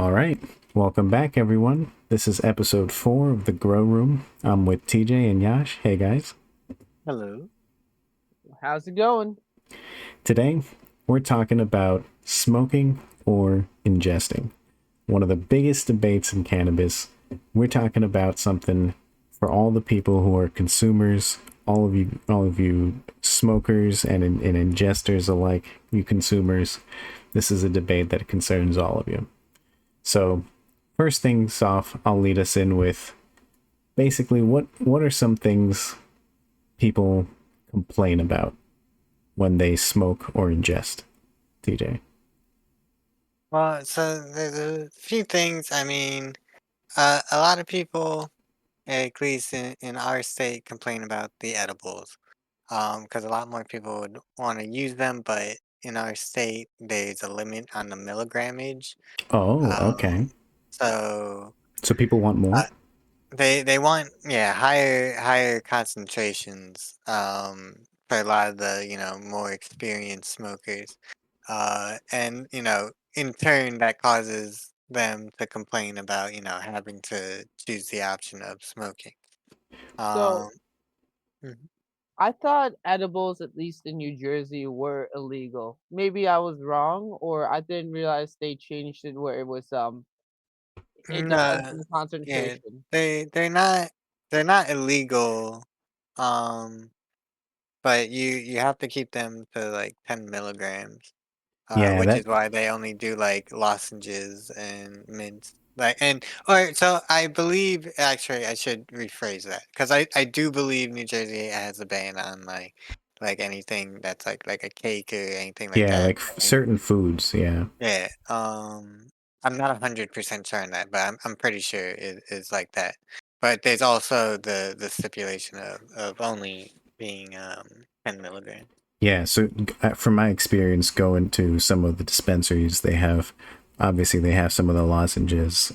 All right. Welcome back, everyone. This is episode 4 of The Grow Room. I'm with TJ and Yash. Hey, guys. Hello. How's it going? Today, we're talking about smoking or ingesting. One of the biggest debates in cannabis. We're talking about something for all the people who are consumers, all of you smokers and ingesters alike, you consumers. This is a debate that concerns all of you. So, first things off, I'll lead us in with basically what are some things people complain about when they smoke or ingest, TJ? Well, so there's a few things. A lot of people, at least in our state, complain about the edibles. Because a lot more people would want to use them, but in our state, there's a limit on the milligrammage. Oh, okay. Um, so So people want more? uh, they want higher concentrations. For a lot of the more experienced smokers. And in turn, that causes them to complain about having to choose the option of smoking. So Um, mhm. I thought edibles, at least in New Jersey, were illegal. Maybe I was wrong, or I didn't realize they changed it where it depends No, on the yeah, concentration. they're not illegal. Um, but you have to keep them to like 10 milligrams. Yeah, Which that is why they only do like lozenges and mints. Like and or so I believe actually I should rephrase that because I do believe New Jersey has a ban on like anything that's like a cake or anything like yeah, that. like I think certain foods, yeah. yeah. I'm not 100% sure on that, but I'm pretty sure it is like that. But there's also the stipulation of only being 10 milligrams. Yeah, so from my experience going to some of the dispensaries, they have obviously they have some of the lozenges.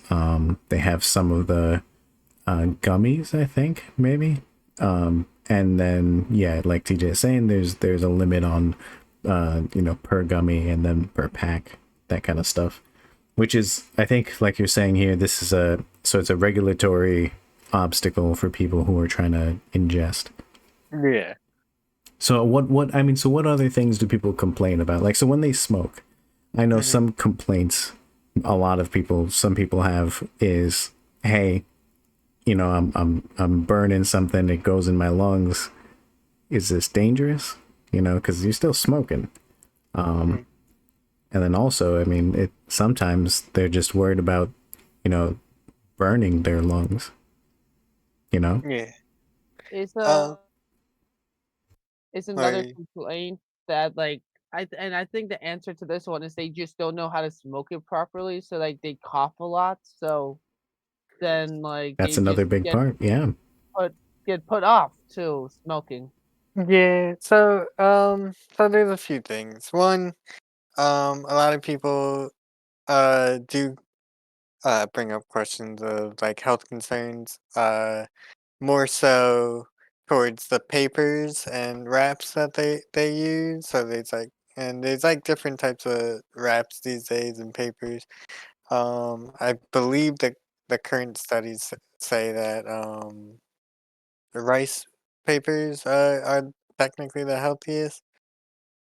They have some of the gummies, I think, maybe. And then yeah, like TJ is saying, there's a limit on per gummy and then per pack, that kind of stuff. Which is, I think, like you're saying here, this is it's a regulatory obstacle for people who are trying to ingest. Yeah. So what other things do people complain about? Like, so when they smoke, I know hmm some complaints some people have is, hey, I'm burning something, it goes in my lungs. Is this dangerous? Because you're still smoking. hmm And then also, I mean, it sometimes they're just worried about, you know, burning their lungs, you know? Yeah. It's Um. a it's another Or complaint that I think the answer to this one is they just don't know how to smoke it properly, so like they cough a lot, so then like That's they just another big part. Yeah. put get put off to smoking. Yeah, so there's a few things. One, a lot of people do bring up questions of like health concerns, more so towards the papers and wraps that they use. So there's like different types of wraps these days and papers. I believe that the current studies say that the rice papers are technically the healthiest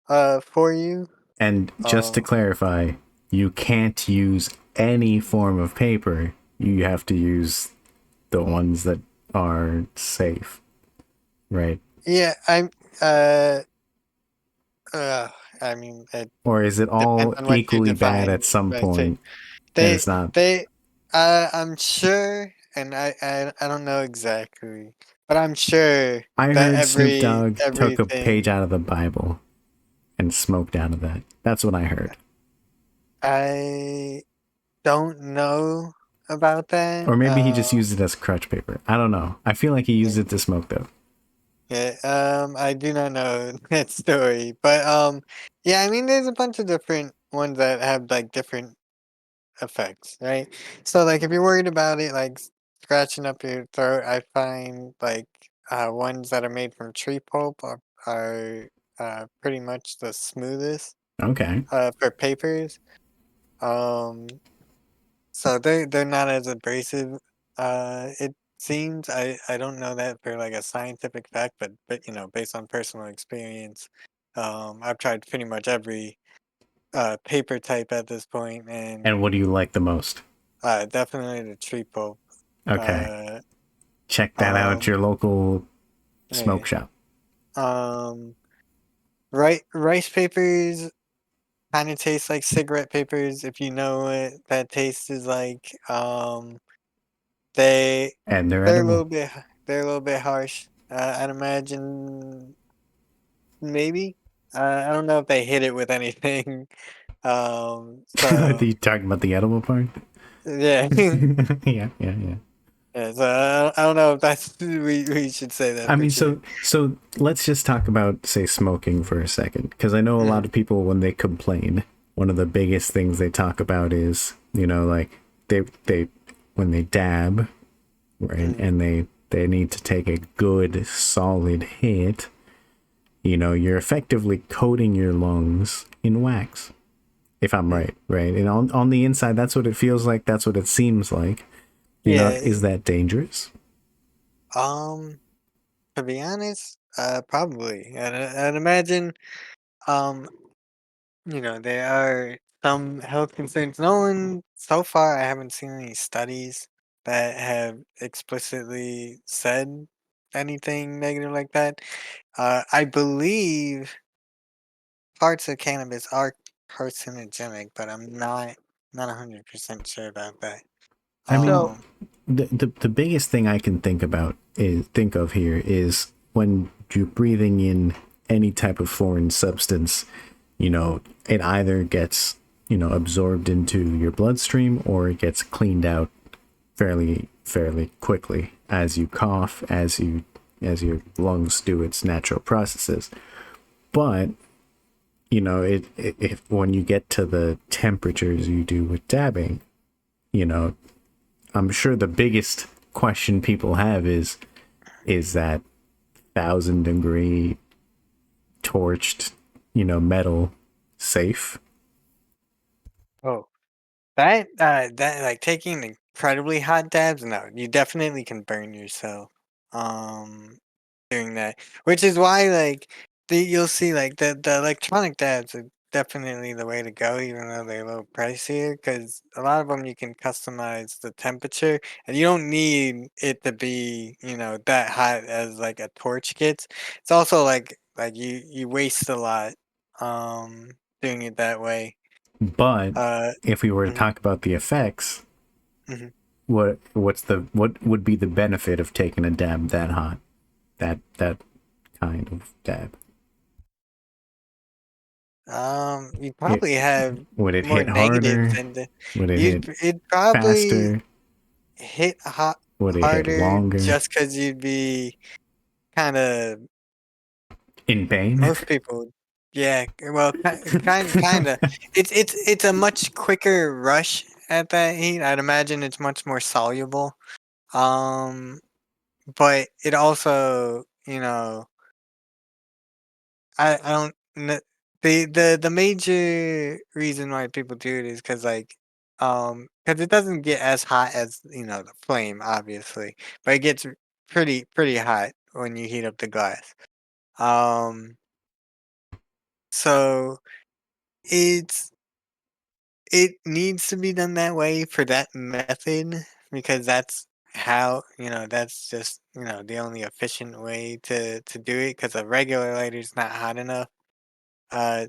for you. And just to Um, clarify, you can't use any form of paper. You have to use the ones that are safe, right? yeah, uh, uh, I mean, it Or is it depends all on what you equally bad at define some by safe. point and They, it's not? they, I'm sure, and I don't know exactly, but I'm sure I that heard Snoop every Dogg took a page everything out of the Bible and smoked out of that. That's what I heard. I don't know about that. Or maybe he just used it as crutch paper. I don't know. I feel like he used it to smoke though. Yeah, I do not know that story, but yeah, I mean, there's a bunch of different ones that have like different effects, right? So, like, if you're worried about it, like scratching up your throat, I find like ones that are made from tree pulp are pretty much the smoothest Okay. for papers. Um, So they're not as abrasive. It seems I don't know that for like a scientific fact, but based on personal experience, I've tried pretty much every paper type at this point, and And what do you like the most? definitely the tree pulp. Okay. Uh, Check that out, um, your local smoke yeah. shop. Um, rice papers kind of taste like cigarette papers, if you know what that taste is like. They And they're they're a edible. little bit they're a little bit harsh. I'd imagine maybe. I don't know if they hit it with anything. Are So you talking about the edible part? yeah, Yeah, yeah, yeah. yeah. So I don't know if that's we should say that I for mean, sure. so let's just talk about, say, smoking for a second, because I know a lot Mhm, of people, when they complain, one of the biggest things they talk about is, like they when they dab, right, mhm, and they need to take a good solid hit. You're effectively coating your lungs in wax. If I'm mhm. right, and on the inside, that's what it feels like. That's what it seems like. Yeah. Is that dangerous? Um. To be honest, probably. I'd imagine. Um. There are some health concerns. No one so far. I haven't seen any studies that have explicitly said anything negative like that. I believe parts of cannabis are carcinogenic, but I'm not 100% sure about that. I mean, So Um, the biggest thing I can think of here is when you're breathing in any type of foreign substance, it either gets, absorbed into your bloodstream, or it gets cleaned out fairly quickly as you cough, as your lungs do its natural processes. But if when you get to the temperatures you do with dabbing, you know, I'm sure the biggest question people have is that 1,000 degree torched, metal safe? oh, that like taking incredibly hot dabs, no, you definitely can burn yourself. Um, doing that, which is why you'll see like the electronic dabs are definitely the way to go, even though they're a little pricier, because a lot of them you can customize the temperature, and you don't need it to be that hot as like a torch gets. It's also like you waste a lot doing it that way. But Uh, if we were to mhm, talk about the effects, mhm. what would be the benefit of taking a dab that hot? That kind of dab. You It probably have would it more hit negatives harder? than Would it hit you'd probably faster? hit Would it hit harder longer? just because you'd be kind of In pain? most people. Yeah, well, kind of. It's a much quicker rush at that heat. I'd imagine it's much more soluble. Um, but it also, I don't kn the major reason why people do it is because because it doesn't get as hot as, the flame, obviously, but it gets pretty hot when you heat up the glass. Um, so it's it needs to be done that way for that method because that's just, the only efficient way to do it because a regular lighter's not hot enough. Uh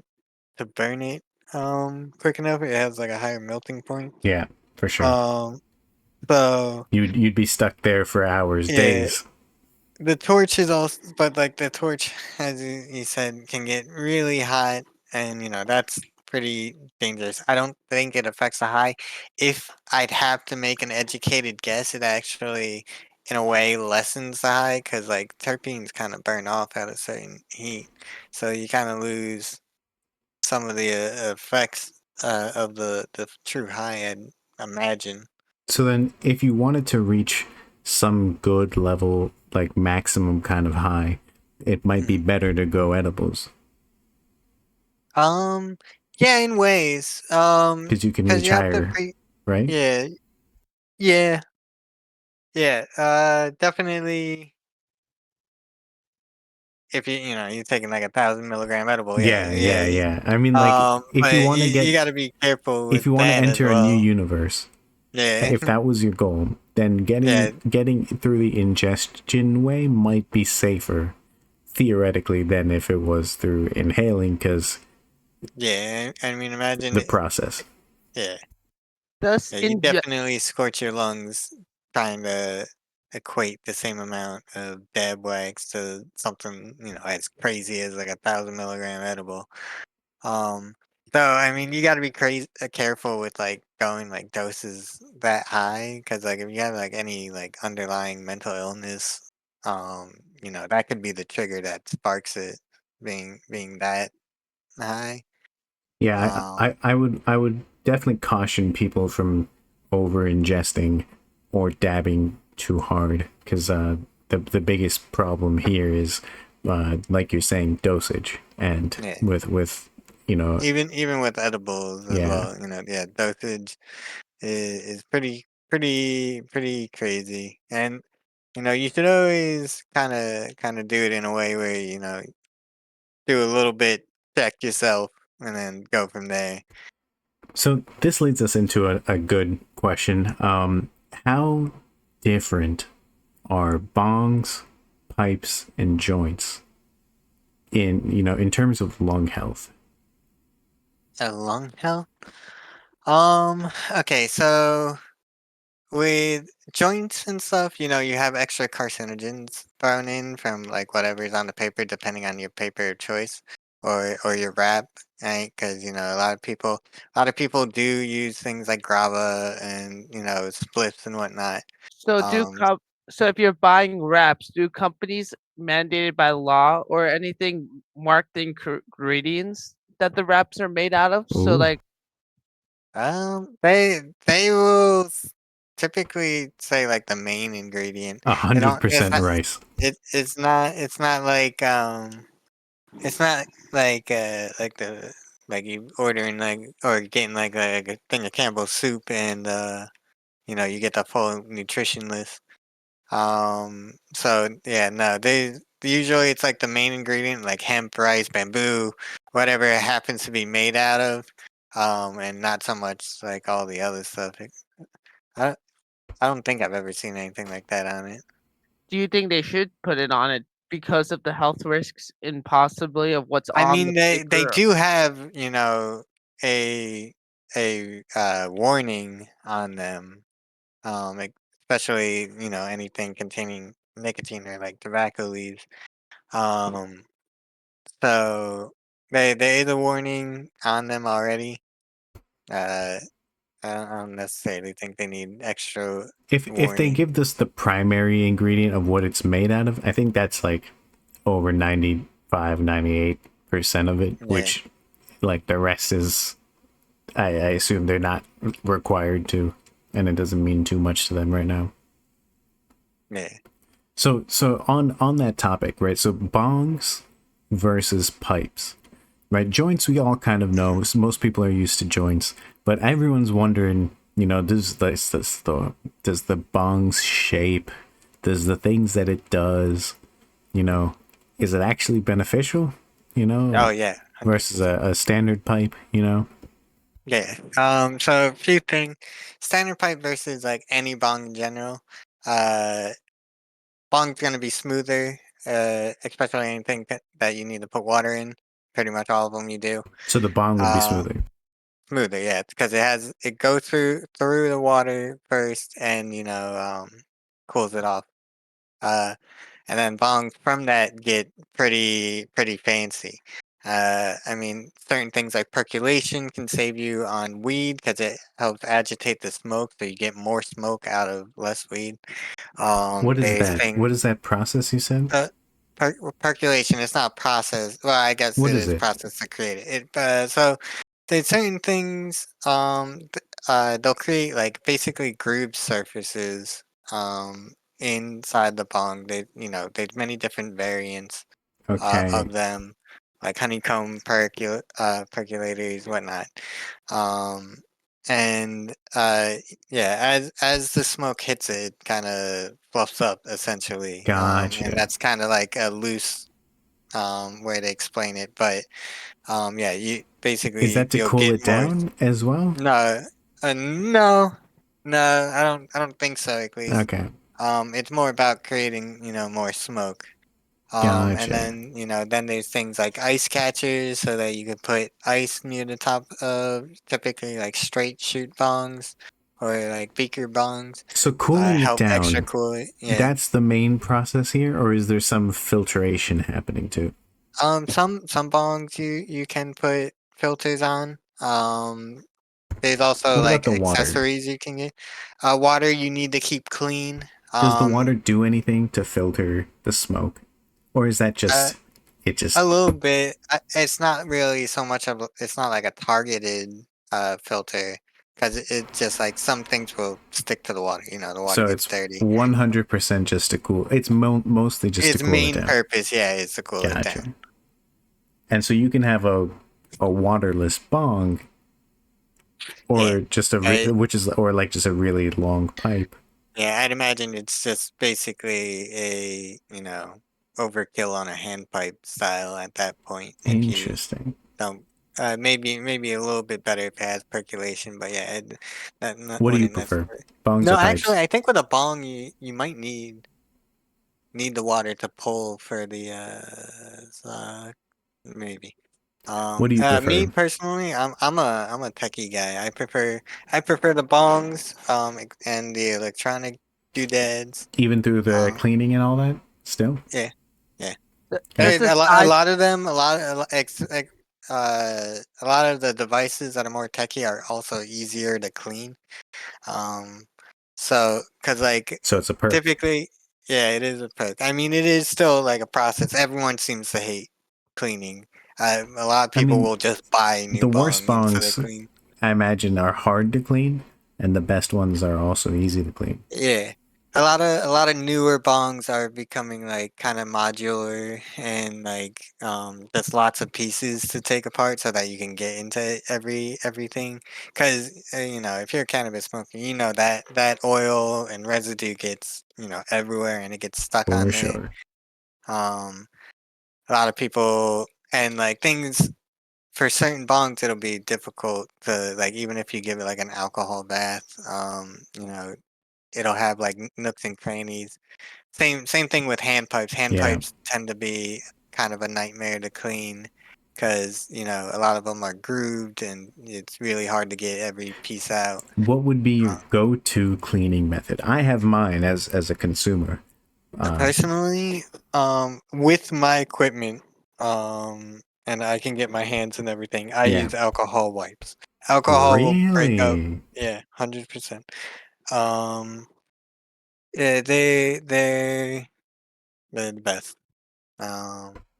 to burn it, quick enough. It has, like, a higher melting point. Yeah, for sure. Um, so You'd be stuck there for hours, yeah, days. the torch is also but, like, the torch, as you said, can get really hot, and, that's pretty dangerous. I don't think it affects the high. If I'd have to make an educated guess, it actually, in a way, lessens the high because like, terpenes kinda burn off at a certain heat, so you kinda lose some of the effects of the true high, I'd imagine. So then, if you wanted to reach some good level, like maximum kind of high, it might be Mhm. better to go edibles Um, yeah, in ways. because you can Because reach you have to higher. right? Yeah, yeah, yeah. Definitely. If you're taking like 1,000 milligram edible, Yeah, yeah, yeah, yeah. yeah. I mean, like, if you But want to you get, got to be careful if with you want to that as enter a new well. universe, Yeah, if that was your goal, then yeah, getting through the ingestion way might be safer theoretically than if it was through inhaling, because yeah. I mean, imagine the it. process. Yeah, Does yeah. You inge definitely scorch your lungs trying to equate the same amount of dab wax to something as crazy as like 1,000 milligram edible. Um, so I mean, you got to be crazy careful with like going like doses that high because like if you have like any like underlying mental illness, that could be the trigger that sparks it being that high. Yeah, Um, I would definitely caution people from over ingesting or dabbing too hard, because the biggest problem here is like you're saying, dosage, and yeah, with you know even with edibles as yeah. well, yeah, dosage is pretty crazy, and you should always kind of do it in a way where do a little bit, check yourself, and then go from there. So this leads us into a good question. How different are bongs, pipes, and joints in in terms of lung health? A lung health? Okay, so with joints and stuff, you have extra carcinogens thrown in from like whatever's on the paper, depending on your paper of choice or your wrap, right? Because a lot of people do use things like grava and spliffs and whatnot. so do Um, com so if you're buying wraps, do companies mandated by law or anything mark the ingredients that the wraps are made out of? So, Ooh, like, they will typically say like the main ingredient. a They hundred don't. It's percent not. rice. It's not like It's not like the like you ordering like or getting like a thing of Campbell's soup and you get the full nutrition list. So yeah, no, they usually it's like the main ingredient like hemp, rice, bamboo, whatever it happens to be made out of. And not so much like all the other stuff. I I don't think I've ever seen anything like that on it. do you think they should put it on it because of the health risks and possibly of what's I on the mean, they paper? do have, a warning on them, especially, anything containing nicotine or like tobacco leaves. Um, so there's a warning on them already. Uh, I don't necessarily think they need extra If they warning. give us the primary ingredient of what it's made out of, I think that's like over 95, 98% of it, Yeah, which like the rest is I assume they're not required to, and it doesn't mean too much to them right now. yeah, So on that topic, right? So bongs versus pipes, right? Joints we all kind of know. Most people are used to joints, but everyone's wondering, does the bong's shape, does the things that it does, you know, is it actually beneficial, oh yeah, hundred versus percent. a standard pipe, Yeah. So a few things. Standard pipe versus like any bong in general. Uh, Bong's gonna be smoother. Especially anything that you need to put water in. Pretty much all of them you do. So the bong would be Uh, smoother. Smoother, yeah, because it goes through the water first, and cools it off. Uh, and then bongs from that get pretty fancy. I mean, certain things like percolation can save you on weed because it helps agitate the smoke, so you get more smoke out of less weed. What is There's that? What things is that process you said? percolation. It's not process. Well, I guess What it is is it? process to create it. So there's certain things. They'll create like basically grooved surfaces. Inside the bong, there's many different variants Okay. of them, like honeycomb percolators, whatnot. Um, and yeah, as the smoke hits it, it kind of fluffs up essentially, and Gotcha. that's kind of like a loose way to explain it, but yeah, you Is basically that to you'll cool get it more. down as well? No, no, no, I don't think so, at least. Okay. It's more about creating, more smoke. And Gotcha. then, then there's things like ice catchers so that you could put ice near the top of typically like straight shoot bongs or like beaker bongs, So cooling it help extra down, cool it. Yeah. that's the main process here, or is there some filtration happening too? Some bongs you can put filters on. There's also What about like the water? accessories you can get. Water you need to keep clean. Does the water do anything to filter the smoke? Or is that Uh, just it a just little bit. It's not really so much of. It's not like a targeted filter because it's just like some things will stick to the water. The water so gets it's dirty. 100% just to cool it's mostly just to Its cool it main down. purpose, yeah, is to cool it down. Gotcha. And so you can have a waterless bong Yeah. or just I, which is or like just a really long pipe. yeah, I'd imagine it's just basically a overkill on a handpipe style at that point. If you Interesting. don't, maybe a little bit better if it has percolation, but yeah, that What do you wouldn't prefer? necessarily. Bongs No, or actually, pipes? I think with a bong, you might need the water to pull for the maybe. What do you Me prefer? personally, I'm a techie guy. I prefer the bongs, and the electronic doodads. Even through the Uh, cleaning and all that? Still? yeah, yeah. Okay. It's a A side. lot of them, a lot of the devices that are more techy are also easier to clean. Um, so, cause like So it's a perk. typically, yeah, it is a perk. I mean, it is still like a process. Everyone seems to hate cleaning. A lot of I people mean, will just buy a new the worst bong instead of bongs clean. I imagine are hard to clean, and the best ones are also easy to clean. Yeah. A lot of newer bongs are becoming like kind of modular and like there's lots of pieces to take apart so that you can get into everything. Because if you're a cannabis smoker, you know that oil and residue gets everywhere and it gets stuck For on there. sure. Um, a lot of people and like things for certain bongs, it'll be difficult to like even if you give it like an alcohol bath. It'll have like nooks and crannies. Same thing with hand pipes. Hand Yeah. pipes tend to be kind of a nightmare to clean because a lot of them are grooved and it's really hard to get every piece out. What would be your Uh, go-to cleaning method? I have mine as a consumer. Personally, with my equipment, and I can get my hands and everything, I Yeah. use alcohol wipes. Alcohol will break up. Really? Yeah, 100%. Um, yeah, they're the best.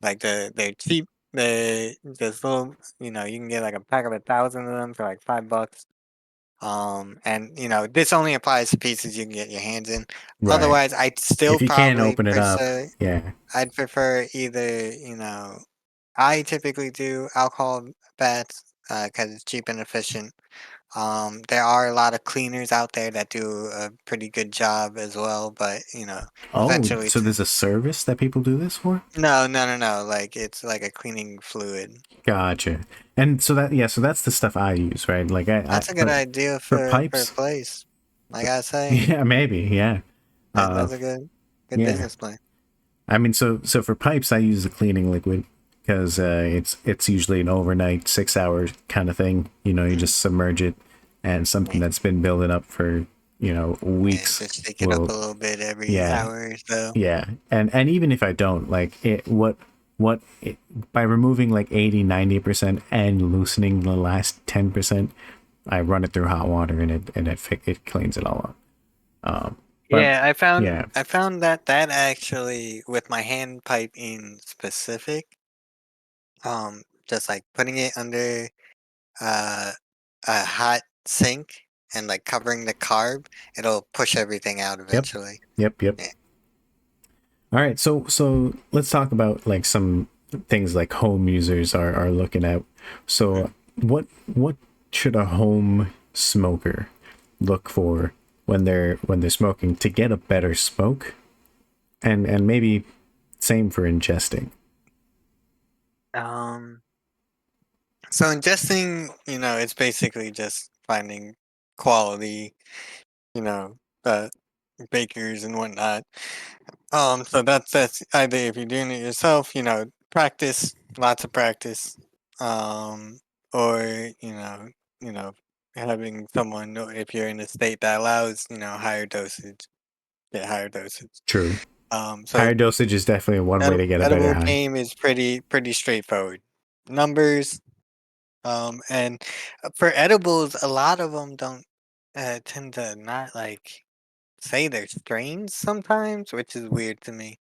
Like they're cheap. They just little, you can get like a pack of 1,000 of them for like $5. And this only applies to pieces you can get your hands in. Right. Otherwise, I'd still If you can't probably open it up, prefer. yeah. I'd prefer either, I typically do alcohol baths because it's cheap and efficient. There are a lot of cleaners out there that do a pretty good job as well, but Oh, eventually, so there's a service that people do this for? no, no, no, no. Like it's like a cleaning fluid. Gotcha. And so so that's the stuff I use, right? Like I That's a good idea for for a pipes, place. I gotta say, yeah, maybe, yeah. Uh that's a good yeah. business plan. I mean, so for pipes, I use the cleaning liquid because it's usually an overnight 6 hour kind of thing. You Mhm. just submerge it, and something Yeah, that's been building up for yeah, weeks just shake it up a will, little bit every yeah, hour or so. yeah. And even if I don't like it, what it, by removing like 80-90% and loosening the last 10%, I run it through hot water and it cleans it all up. But Yeah, yeah, I found that actually with my hand pipe in specific, just like putting it under uh, a hot sink and like covering the carb, it'll push everything out yep, eventually. yep. Yeah. All right, so let's talk about like some things like home users are looking at. Mm. So what should a home smoker look for when they're smoking to get a better smoke, and maybe same for ingesting? Um, so ingesting, it's basically just finding quality, you know, uh, bakers and whatnot. So that's either if you're doing it yourself, practice, lots of practice, um, or you know, having someone, or if you're in a state that allows, higher dosage, get higher dosage. True. So Higher dosage is definitely one way to get a better edible high. game is pretty straightforward. Numbers, and for edibles, a lot of them don't tend to not like say their strains sometimes, which is weird to me.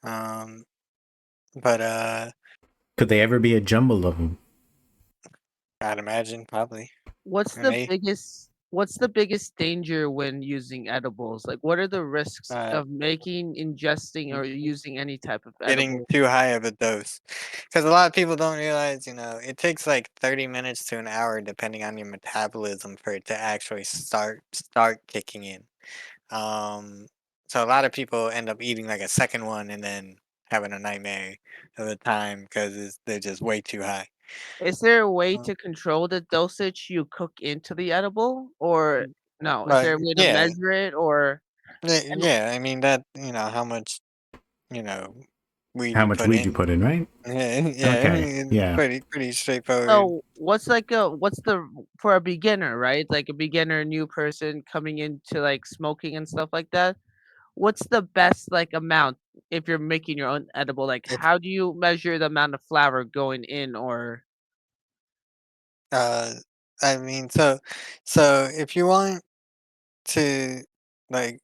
Um, but Could they ever be a jumble of them? I'd imagine probably, What's and the biggest danger when using edibles? Like, what are the risks uh, of making, ingesting, or using any type of getting edible? too high of a dose, because a lot of people don't realize, it takes like 30 minutes to an hour, depending on your metabolism, for it to actually start kicking in. Um, so a lot of people end up eating like a second one and then having a nightmare of the time because they're just way too high. Is there a way Uh, to control the dosage you cook into the edible, or no? Is But there a way to yeah, measure it, or and yeah, I mean that, how much, you know, weed How you much put weed you in. put in, right? Yeah, yeah, I Okay. mean it's Yeah. pretty straightforward. so what's the for a beginner, right? Like a beginner, new person coming into like smoking and stuff like that. What's the best like amount if you're making your own edible? Like, If how do you measure the amount of flour going in, or uh, I mean, so if you want to like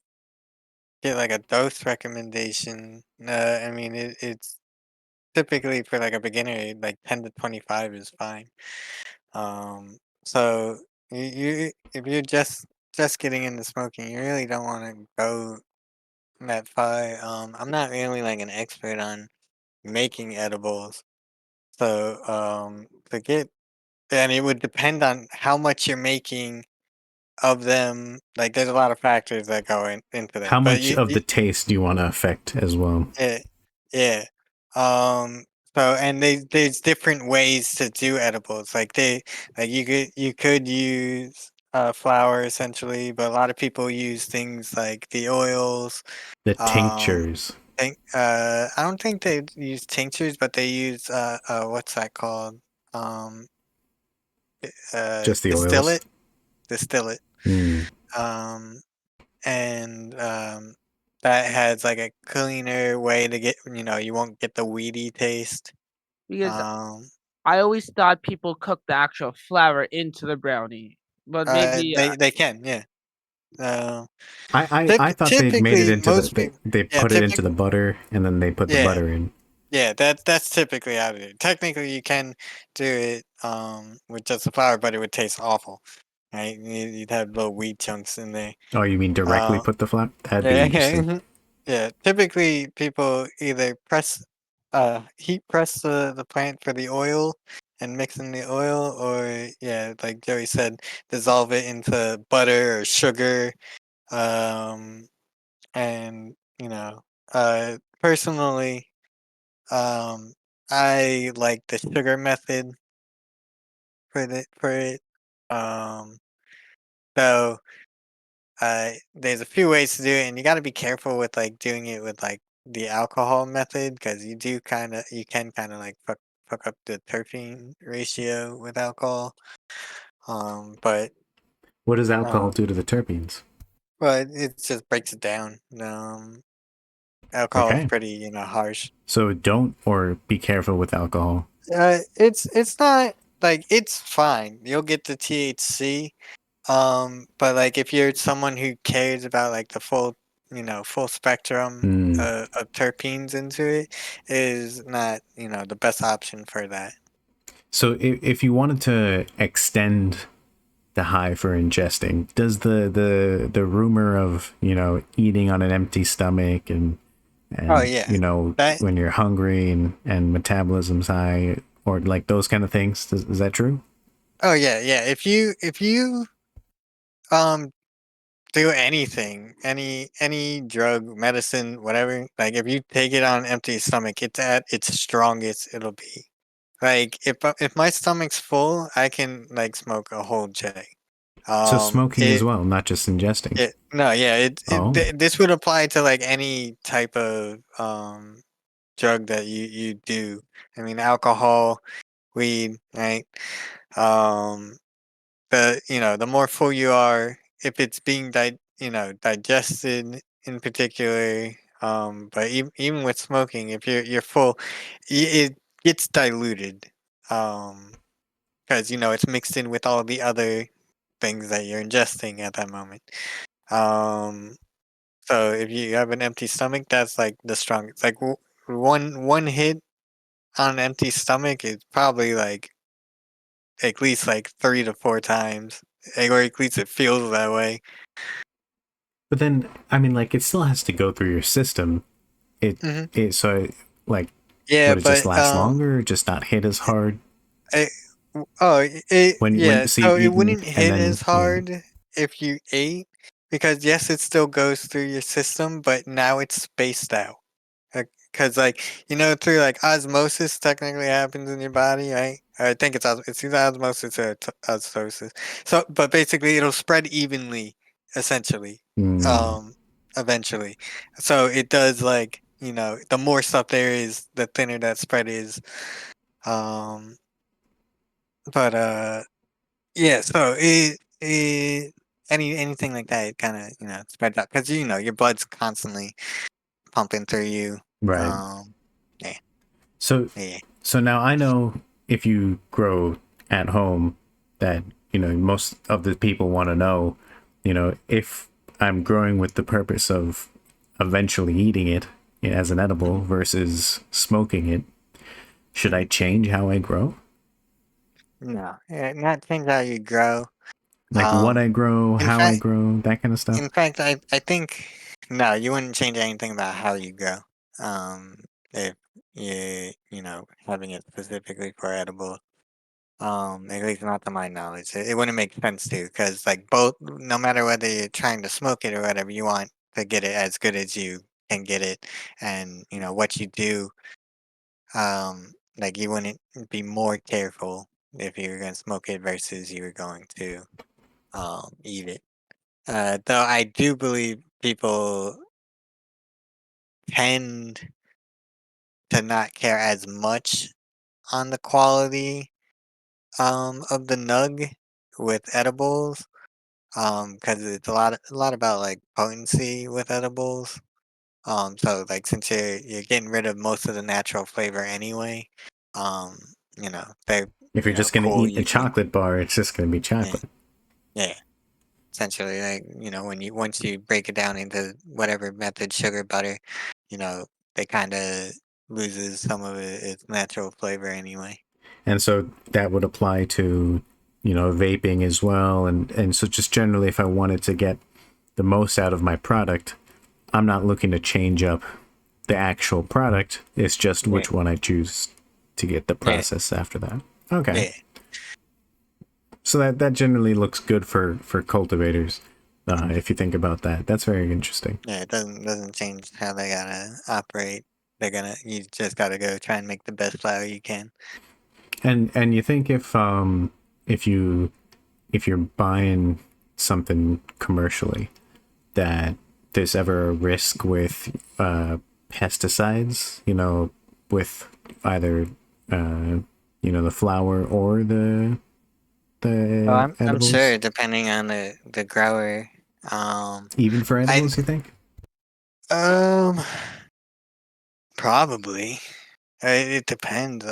get like a dose recommendation, I mean it's typically for like a beginner, like 10 to 25 is fine. So you if you're just getting into smoking, you really don't want to go that far. I'm not really like an expert on making edibles, so to get and it would depend on how much you're making of them. Like, there's a lot of factors that go into How that, but much of the taste do you want to affect as well? yeah, yeah. Um, and there's different ways to do edibles. Like you could use flour essentially, but a lot of people use things like the oils. The Um, tinctures, I don't think they use tinctures, but they use what's that called? Um, just the distill oils. it, distill it. Mm. Um, and that has like a cleaner way to get, you won't get the weedy taste. because Um, I always thought people cook the actual flour into the brownie, but maybe they can, yeah. Uh, I thought they made it typically, into most people, they yeah, put it into the butter and then they put the yeah, butter in. yeah. That's typically out of it. Technically, you can do it with just the flour, but it would taste awful, right? You'd have little wheat chunks in there. Oh, you mean directly Uh, put the flap? That'd be Yeah, interesting. yeah. Typically, people either heat press the plant for the oil and mix in the oil, or yeah, like Joey said, dissolve it into butter or sugar. Um, and personally, um, I like the sugar method for it. Um, so there's a few ways to do it, and you got to be careful with like doing it with like the alcohol method because you can kind of like fuck up the terpene ratio with alcohol. But What does alcohol uh, do to the terpenes? it just breaks it down. Alcohol is Okay. pretty harsh. So don't or be careful with alcohol. It's not like it's fine. You'll get the THC. But like if you're someone who cares about like the full spectrum Mm. of terpenes into it, is not, the best option for that. So if you wanted to extend the high for ingesting, does the rumor of eating on an empty stomach Oh and yeah. That when you're hungry and metabolism's high or like those kind of things, is that true? oh yeah, yeah. If you do anything, any drug, medicine, whatever. Like if you take it on an empty stomach, it's at its strongest it'll be. Like if my stomach's full, I can like smoke a whole J. So smoking as It well, not just ingesting. it no yeah Oh, this would apply to like any type of drug that you do. I mean alcohol, weed, right? Um, the more full you are, if it's being digested in particular, but even with smoking, if you're full, it gets diluted, because it's mixed in with all the other things that you're ingesting at that moment. Um, so if you have an empty stomach, that's like the strongest. Like one hit on an empty stomach is probably like at least like 3 to 4 times, or at least it feels that way. but then I mean, like it still has to go through your system. It Hmm. it so like Yeah, would it just but last longer, or just not hit as hard it, it when yeah. so So you've it eaten wouldn't and hit then as yeah, hard if you ate, because yes, it still goes through your system, but now it's spaced out. Because through like osmosis technically happens in your body, right? I think it's either osmosis or osmosis. So, but basically, it'll spread evenly, essentially, mm, um, eventually. So it does, like, the more stuff there is, the thinner that spread is. Um, but yeah. So anything like that, it kind of spreads out because your blood's constantly pumping through you. right. Um, yeah, So yeah. so now I know if you grow at home that most of the people want to know, if I'm growing with the purpose of eventually eating it as an edible Mhm. versus smoking it, should I Mhm. change how I grow? No, not change how you grow. Like what Um, I grow, in how I fact, grow, that kind of stuff? I think no, you wouldn't change anything about how you grow. Um, if you having it specifically for edible. At least not to my knowledge, it wouldn't make sense to, because like both, no matter whether you're trying to smoke it or whatever, you want to get it as good as you can get it, and what you do. Like you wouldn't be more careful if you were going to smoke it versus you were going to eat it. Though I do believe people tend to not care as much on the quality of the nug with edibles, because it's a lot about like potency with edibles. So like since you're getting rid of most of the natural flavor anyway, um, they If you're just going to cool eat a usually. chocolate bar, it's just going to be Yeah, chocolate. yeah. Essentially, like when you once you break it down into whatever method, sugar, butter, you know, they kind of loses some of its natural flavor anyway. And so that would apply to, vaping as well. And so just generally, if I wanted to get the most out of my product, I'm not looking to change up the actual product. It's just Yeah, which one I choose to get the yeah, process after that. Okay. yeah, So that generally looks good for cultivators. If you think about that, that's very interesting. yeah. It doesn't change how they gotta operate. You just gotta go try and make the best flour you can. And you think if you if you're buying something commercially, that there's ever a risk with pesticides, with either the flour or Oh, the I'm edibles, sure depending on the grower. Um, even for I edibles, you think? um probably. It depends.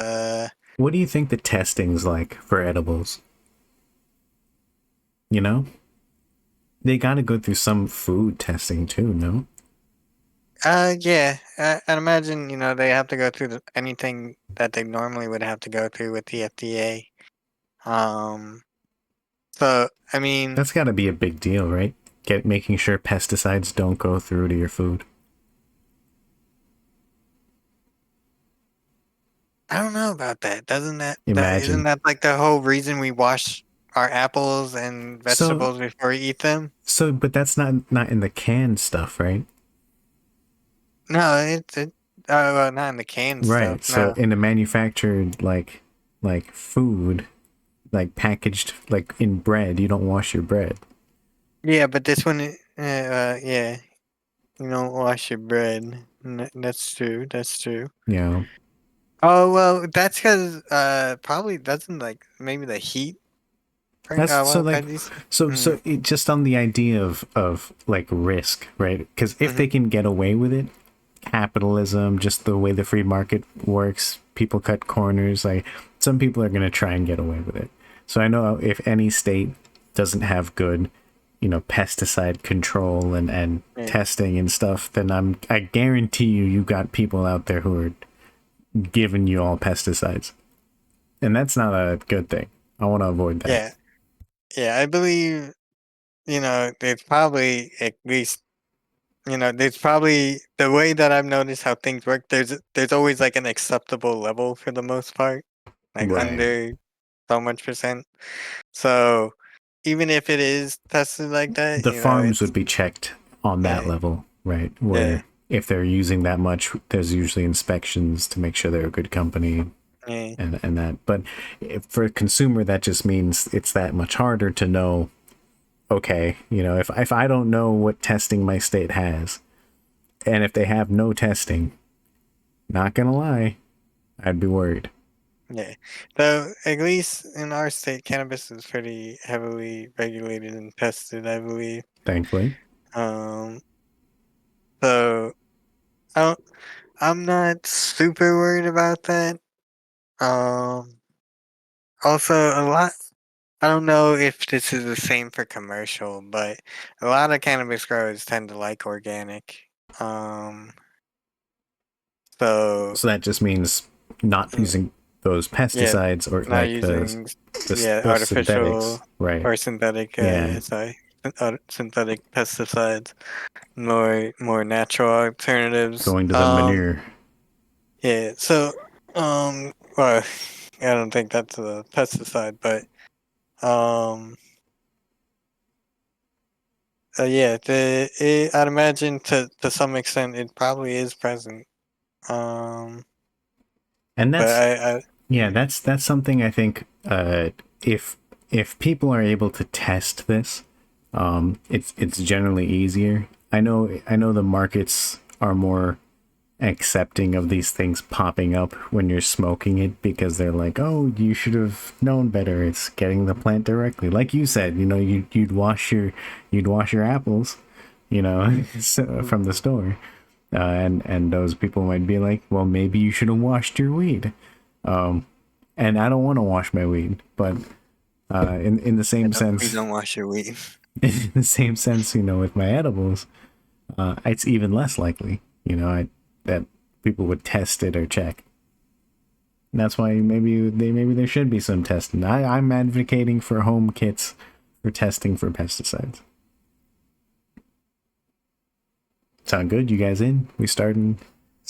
What do you think the testing's like for edibles? You know, they got to go through some food testing too, no? Yeah. I'd imagine they have to go through anything that they normally would have to go through with the FDA. Um, so I mean, That's got to be a big deal, right? Making sure pesticides don't go through to your food. I don't know about that. Doesn't that isn't Imagine. that like the whole reason we wash our apples and So vegetables before we eat them. but that's not in the canned stuff, right? No, well, not in the canned Right. stuff. So No. in the manufactured like food, like packaged like in bread, you don't wash your bread. Yeah, but this one, yeah, you don't wash your bread. That's true. That's true. You know. Oh well, that's because probably doesn't like maybe the heat bring That's so well like veggies. so just on the idea of like risk, right? Because if Mm-hmm. they can get away with it, capitalism, just the way the free market works, people cut corners. Like some people are gonna try and get away with it. So I know if any state doesn't have good, pesticide control and Yeah. testing and stuff, then I guarantee you got people out there who are giving you all pesticides, and that's not a good thing. I want to avoid that. Yeah, yeah, I believe there's probably at least there's probably the way that I've noticed how things work. There's always like an acceptable level for the most part, like Right. under so much percent. So even if it is tested like that, The farms would it's be checked on that yeah, level, right? yeah, Where if they're using that much, there's usually inspections to make sure they're a good company yeah, and that. But for a consumer, that just means it's that much harder to know. Okay, if I don't know what testing my state has, and if they have no testing, not gonna lie, I'd be worried. yeah. So at least in our state, cannabis is pretty heavily regulated and tested, I believe. Thankfully, Um, so I don't, I'm not super worried about that. Um, Also, a lot. I don't know if this is the same for commercial, but a lot of cannabis growers tend to like organic. Um, so so that just means not mm, using those yeah, pesticides or not like using yeah those artificial synthetics, right? or synthetic. Yeah, Sorry, synthetic pesticides. More natural alternatives. going to the manure. Yeah. So well, I don't think that's a pesticide, but um. Yeah, I'd imagine to some extent it probably is present. Um, And but that's I yeah, that's something I think if people are able to test this, it's generally easier. I know the markets are more accepting of these things popping up when you're smoking it because they're like, oh, you should have known better. It's getting the plant directly, like you said. You'd wash your apples, mm, from the store, and those people might be like, well, maybe you should have washed your weed. And I don't want to wash my weed, but in the I same don't, please sense, don't wash your weed. in the same sense, with my edibles, it's even less likely, that people would test it or check. And that's why maybe there should be some testing. I'm advocating for home kits for testing for pesticides. Sound good? You guys in? We starting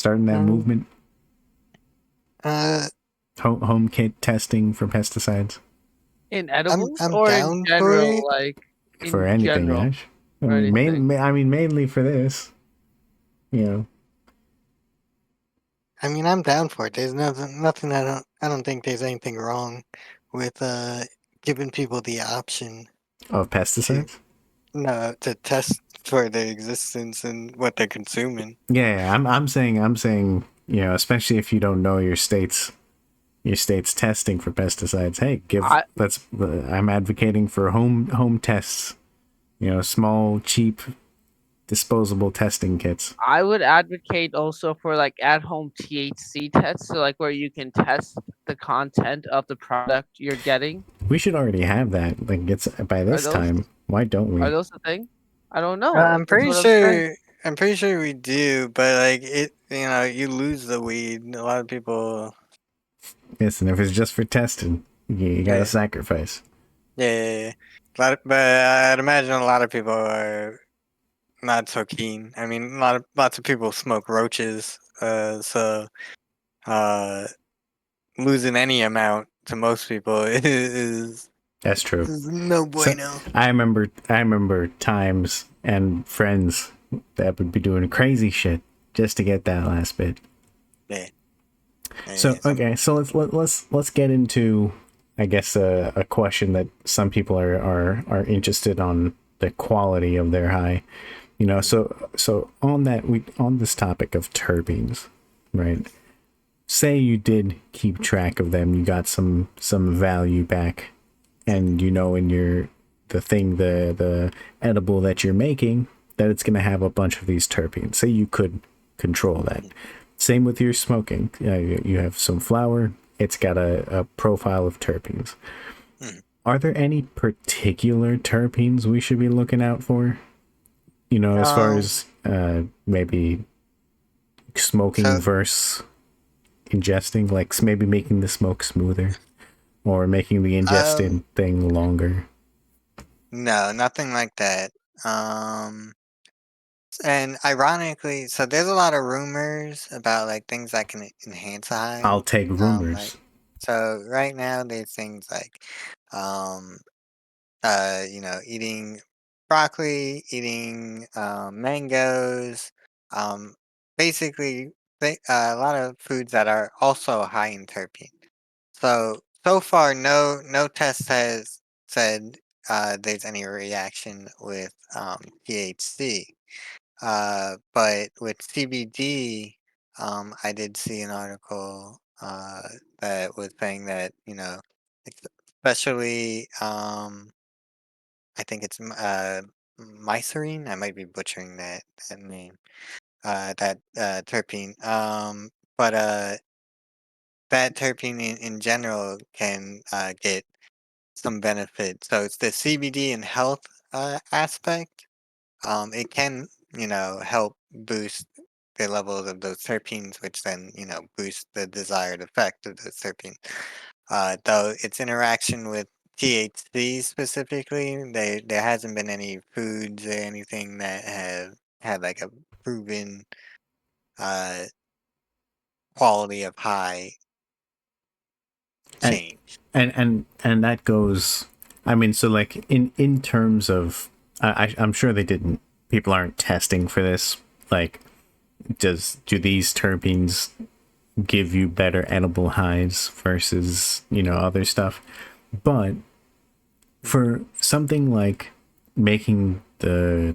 that Um, movement. uh, Home kit testing for pesticides In I'm edibles I'm or in down for general, it. like for in anything, general Yash. I or mean, anything. mainly for this. You know, I mean, I'm down for it. There's nothing. I don't think there's anything wrong with giving people the option of to pesticides. no to test for their existence and what they're consuming. Yeah, I'm saying, especially if you don't know your state's testing for pesticides. Hey, I I'm advocating for home tests. Small, cheap, disposable testing kits. I would advocate also for like at home THC tests, so like where you can test the content of the product you're getting. We should already have that. Like it's by Are this those time. Why don't are we? those a thing? I don't Uh, know. I'm That's pretty what I'm saying. sure. I'm pretty sure we do, but like it, you lose the weed. A lot of people. Listen, if it's just for testing, you gotta Yeah, sacrifice. yeah, yeah, yeah. But I'd imagine a lot of people are not so keen. I mean, lots of people smoke roaches. So uh, losing any amount to most people is. That's true. No So bueno. I remember times and friends that would be doing crazy shit just to get that last bit. Yeah. So Some, okay, so let's get into, I guess, a question that some people are interested on the quality of their high. You know, so on that, we on this topic of terpenes, right? Say you did keep track of them, you got some value back, and you know in your the edible that you're making that it's going to have a bunch of these terpenes. Say you could control that. Same with your smoking. You have some flower, it's got a profile of terpenes. mm. Are there any particular terpenes we should be looking out for, you know, as far Um, as maybe smoking so versus ingesting, like maybe making the smoke smoother or making the um ingested thing longer? no, nothing like that. Um and ironically, so there's a lot of rumors about like things that can enhance a high. I'll take Like rumors. so right now there's things like um eating broccoli, eating mangoes, um, basically a lot of foods that are also high in terpene. So far, no test has said there's any reaction with THC. But with CBD, I did see an article that was saying that especially I think it's mycerine. I might be butchering that name. That terpene. But that terpene in general can get some benefit. So it's the CBD and health aspect. It can help boost the levels of those terpenes, which then boost the desired effect of those terpenes. Though its interaction with THC specifically, there hasn't been any foods or anything that have had like a proven uh, quality of high and change. and that goes, I mean, so like in terms of, I'm sure they didn't, people aren't testing for this, like do these terpenes give you better edible highs versus, you know, other stuff? But for something like making the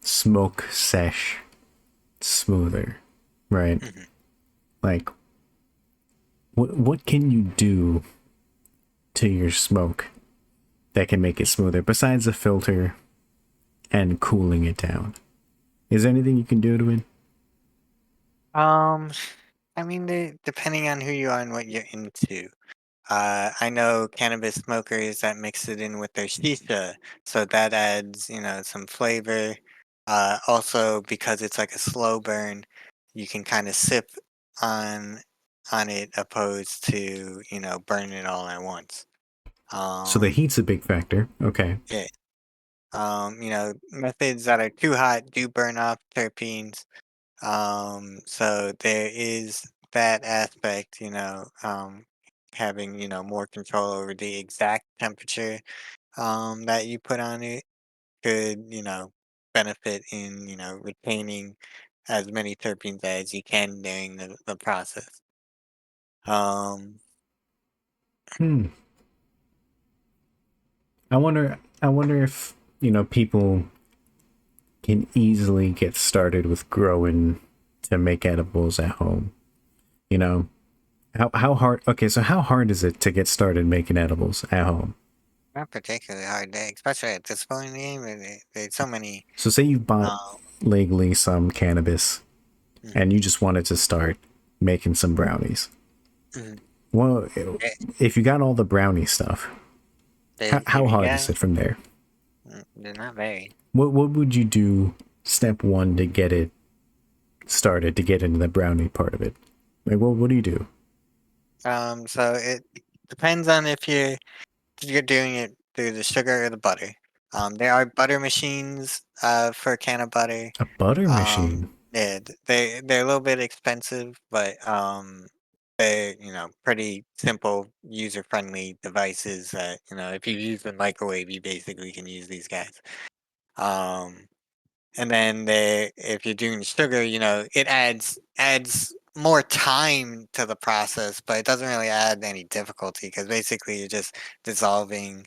smoke sesh smoother, right? Mhm. Like what can you do to your smoke that can make it smoother besides a filter and cooling it down? Is there anything you can do to it? Um, I mean, depending on who you are and what you're into. I know cannabis smokers that mix it in with their shisha, so that adds, some flavor. Also, because it's like a slow burn, you can kind of sip on on it opposed to, burning it all at once. So the Um, heat's a big factor. Okay. yeah. Methods that are too hot do burn off terpenes. So there is that aspect, having, more control over the exact temperature that you put on it could, benefit in, retaining as many terpenes as you can during the process. Um, Hmm. I wonder if, you know, people can easily get started with growing to make edibles at home. You know, how hard, okay, so how hard is it to get started making edibles at home? Not particularly hard day, especially at this point in the game. There's so many. So say you've bought Um, legally some cannabis mhm, and you just wanted to start making some brownies. mhm. Well, Eh, if you got all the brownie stuff, how if you hard is got, it from there? they're not very. What would you do step one to get it started, to get into the brownie part of it? Like, what do you do? So it depends on if you're doing it through the sugar or the butter. There are butter machines for a can of butter. A butter machine? Yeah, they're a little bit expensive, but they're, pretty simple, user-friendly devices that, if you use the microwave, you basically can use these guys. Um, and then if you're doing sugar, it adds more time to the process, but it doesn't really add any difficulty because basically you're just dissolving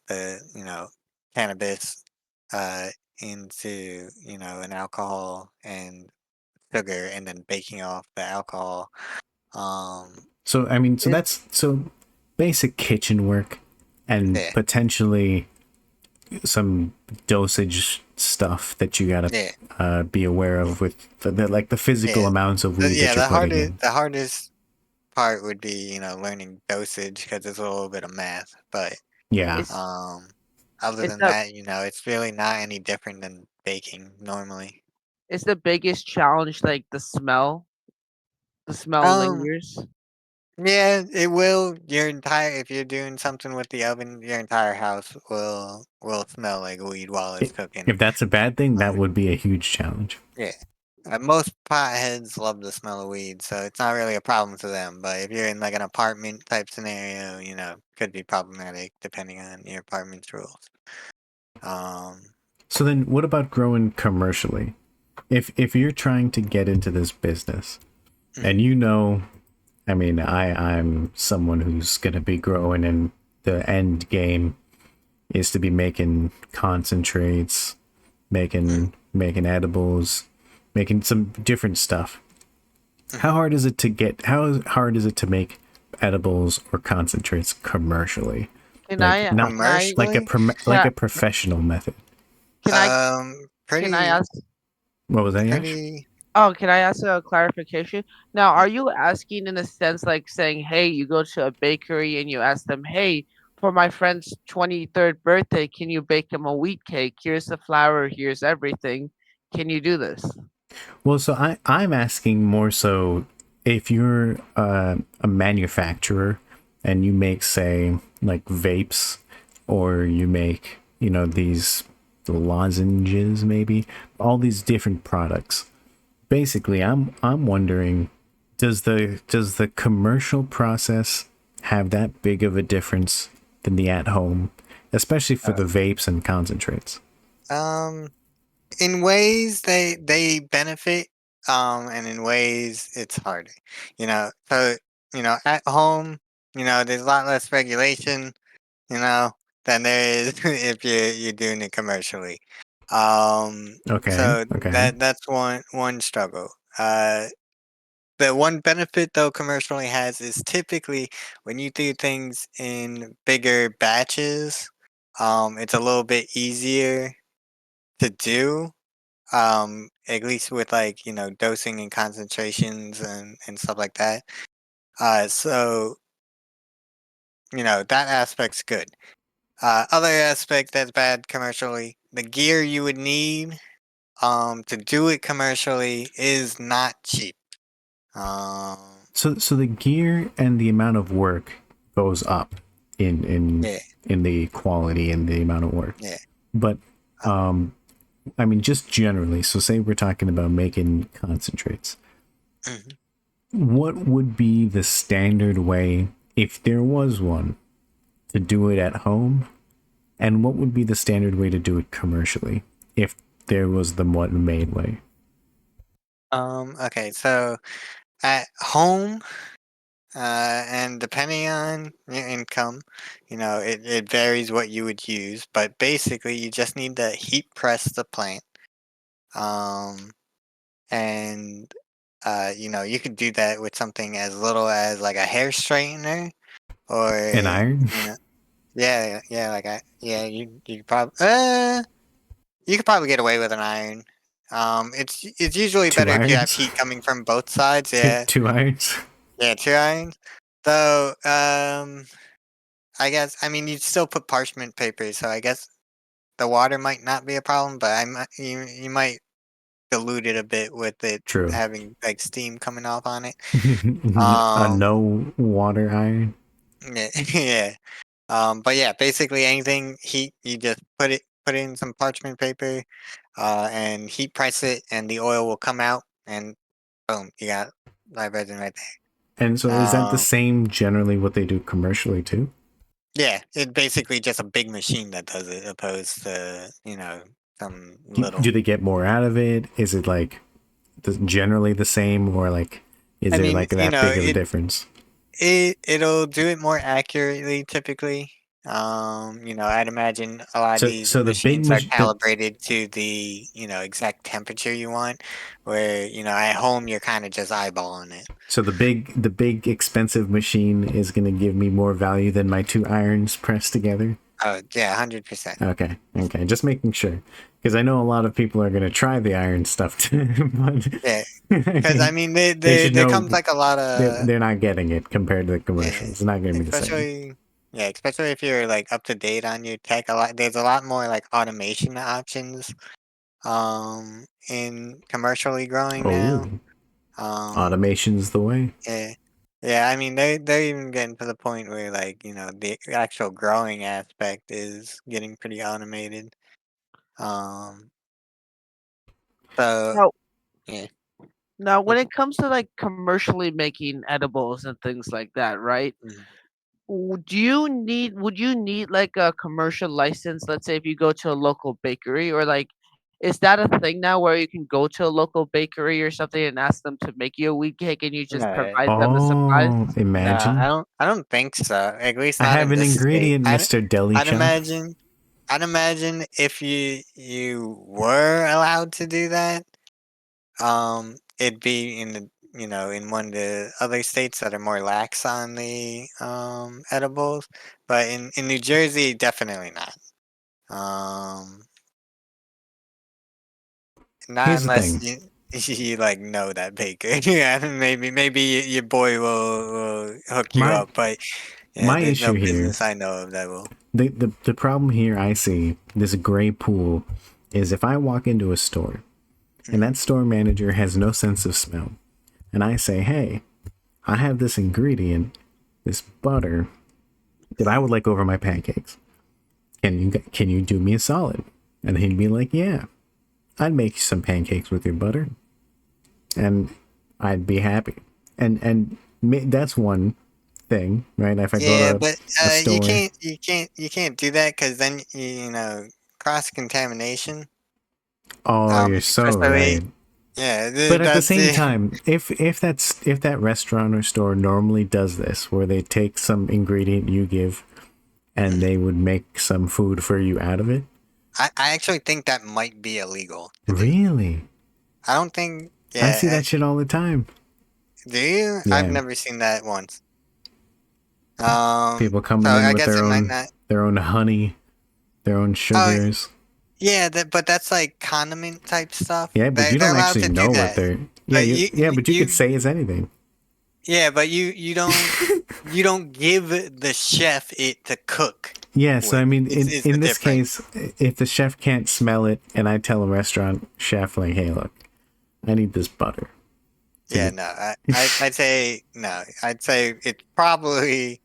the cannabis uh, into an alcohol and sugar, and then baking off the alcohol. Um, So I mean, so Is that's so basic kitchen work, and yeah, potentially some dosage stuff that you gotta yeah, be aware yeah, of with like the physical yeah. amounts of weed Yeah, that you're putting in. the hardest part would be, learning dosage because it's a little bit of math. But Yeah. is um, other is than the that, it's really not any different than baking normally. is the biggest challenge like the smell? The smell Um, lingers. yeah, it will. If you're doing something with the oven, your entire house will smell like weed while it's cooking. If that's a bad thing, Uh, that would be a huge challenge. yeah. Most potheads love the smell of weed, so it's not really a problem to them. But if you're in like an apartment type scenario, could be problematic depending on your apartment's rules. Um, So then, what about growing commercially? If you're trying to get into this business, mm, and I mean, I'm someone who's gonna be growing, and the end game is to be making concentrates, mm, making edibles, making some different stuff. mm. How hard is it to make edibles or concentrates commercially? Can Like I not can I like Commercially, can like I a professional method. can I can I pretty, ask What was that, Yash? pretty. can I ask a clarification? Now, are you asking in a sense like saying, hey, you go to a bakery and you ask them, hey, for my friend's 23rd birthday, can you bake him a wheat cake? Here's the flour, here's everything. Can you do this? Well, so I'm asking more so if you're a manufacturer and you make, say, like vapes, or you make, these lozenges, maybe all these different products. Basically, I'm wondering, does the commercial process have that big of a difference than the at home, especially for Uh, the vapes and concentrates? um, in ways they benefit, and in ways it's harder. So at home, there's a lot less regulation, you know, than there is if you're doing it commercially. Okay, So okay. that's one struggle. The one benefit though commercially has is typically when you do things in bigger batches, it's a little bit easier to do. At least with like, dosing and concentrations and stuff like that. So, that aspect's good. Other aspect that's bad commercially, the gear you would need to do it commercially is not cheap. Um, So the gear and the amount of work goes up in in yeah, in the quality and the amount of work. yeah. But Uh, I mean, just generally, so say we're talking about making concentrates. mhm. What would be the standard way, if there was one, to do it at home? And what would be the standard way to do it commercially, if there was the one made way? Okay, so at home, and depending on your income, it varies what you would use, but basically you just need to heat press the plant. Um, and you could do that with something as little as like a hair straightener, An or iron? you know, yeah, yeah, like yeah, you probably you could probably get away with an iron. It's usually Two better if you have irons? heat coming from both sides. Yeah, Two irons? yeah, two irons. So, I guess I mean you'd still put parchment paper, so I guess the water might not be a problem, but you might dilute it a bit with it True. having like steam coming off on it. A Um, no water iron? yeah, yeah. But yeah, basically anything heat, you just put in some parchment paper, and heat press it, and the oil will come out, and boom, you got live resin right there. And so is that the Um, same generally what they do commercially too? yeah, it's basically just a big machine that does it, opposed to some Do little. they get more out of it? Is it like generally the same, or like is I there mean, like that big of a difference? it'll do it more accurately typically. I'd imagine a lot of So these so the big machines are the calibrated to the exact temperature you want, where at home you're kind of just eyeballing it. so the big expensive machine is going to give me more value than my two irons pressed together. Oh yeah, 100%. Okay, just making sure, because I know a lot of people are going to try the iron stuff too, but Yeah, I because I mean, mean, they should there know comes like a lot of they're not getting it compared to the yeah, commercials. It's not going to be the same. especially especially if you're like up to date on your tech. There's a lot more like automation options in commercially growing Oh, now. Um, automation's the way. yeah, yeah. I mean, they're even getting to the point where like the actual growing aspect is getting pretty automated. Um, so Now, yeah. now, when it comes to like commercially making edibles and things like that, right? Mhm. Would you need like a commercial license? Let's say if you go to a local bakery, or like, is that a thing now where you can go to a local bakery or something and ask them to make you a wheat cake and you just No, provide them the supplies? Oh, no, imagine. I don't think so. At least I not have in an this state. ingredient, Mr. Deli I'd Chop. imagine I'd imagine if you were allowed to do that, it'd be in in one of the other states that are more lax on the edibles, but in New Jersey, definitely not. Um, not Here's the unless thing. you like know that baker. Yeah, maybe your boy will hook you My up, but yeah, my there's no issue here, business I know of that will. the problem here I see, this gray pool, is if I walk into a store and Mhm, that store manager has no sense of smell, and I say, hey, I have this ingredient, this butter, that I would like over my pancakes. Can you do me a solid? And he'd be like, yeah, I'd make you some pancakes with your butter, and I'd be happy. And that's one thing, right? If I go yeah, to but a you store, can't do that because then cross contamination. oh, you're so Especially right. yeah, But at the that's same time, if that restaurant or store normally does this, where they take some ingredient you give and Mhm. they would make some food for you out of it, I actually think that might be illegal to do. really, I don't think I see yeah. that shit all the time. Do you? I've Yeah, never seen that once. people So coming in I with guess it might not. their own honey, their own Oh sugars. yeah, but that's like condiment type stuff. Yeah, but you They're don't allowed actually to do know what that. they're. Yeah, But yeah, but you could you say it's anything. yeah, but you don't give the chef it to cook Yeah, so I with. mean, It's the in this difference. case, if the chef can't smell it, and I tell a restaurant chef like, "Hey, look, I need this butter," Yeah, can no, I'd say no. I'd say it's probably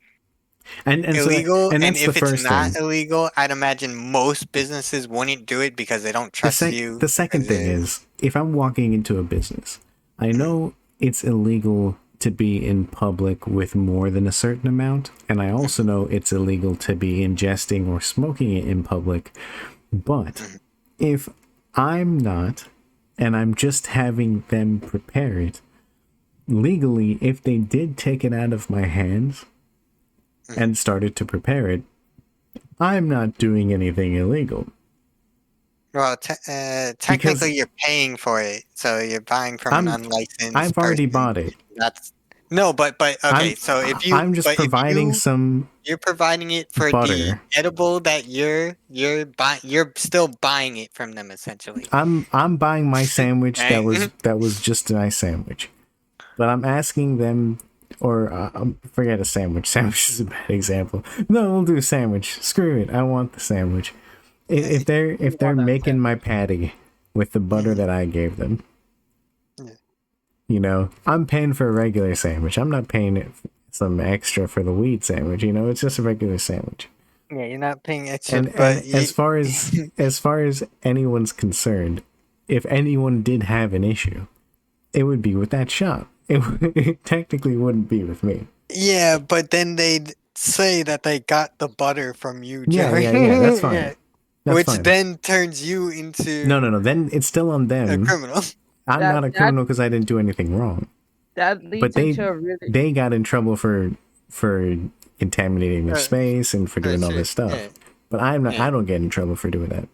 and so that illegal, and and that's the if it's first not thing. illegal, I'd imagine most businesses wouldn't do it because they don't trust you The second as thing a is, if I'm walking into a business, I mm, know it's illegal to be in public with more than a certain amount, and I also mhm, know it's illegal to be ingesting or smoking it in public. But mhm, if I'm not, and I'm just having them prepare it, legally, if they did take it out of my hands mhm. and started to prepare it, I'm not doing anything illegal Well, because technically you're paying for it, so you're buying from an I'm unlicensed I've already person. bought it. That's no, but okay. I'm So just if providing some you're providing it for the butter. edible that you're still buying it from them essentially. I'm buying my sandwich Right? that was just a nice sandwich, but I'm asking them, or forget a sandwich. Sandwich is a bad example. No, we'll do a sandwich. Screw it. I want the sandwich. You If they're want that making my patty with the butter Mhm. that I gave them, Yeah. you know, I'm paying for a regular sandwich. I'm not paying it some extra for the weed sandwich. You know, it's just a regular sandwich. Yeah, you're not paying extra, And but you as far as anyone's concerned, if anyone did have an issue, it would be with that shop. it technically wouldn't be with me. Yeah, but then they'd say that they got the butter from you, Yeah, Jerry. yeah, yeah. That's Yeah, fine. That's which fine. then turns you No, into no, no. Then it's still on a them. criminal. I'm That not a that criminal because I didn't do anything wrong. that But leads into a really they got in trouble for contaminating their Uh, space and for doing all sure. this stuff. Yeah, But I'm not. yeah. I don't get in trouble for doing that.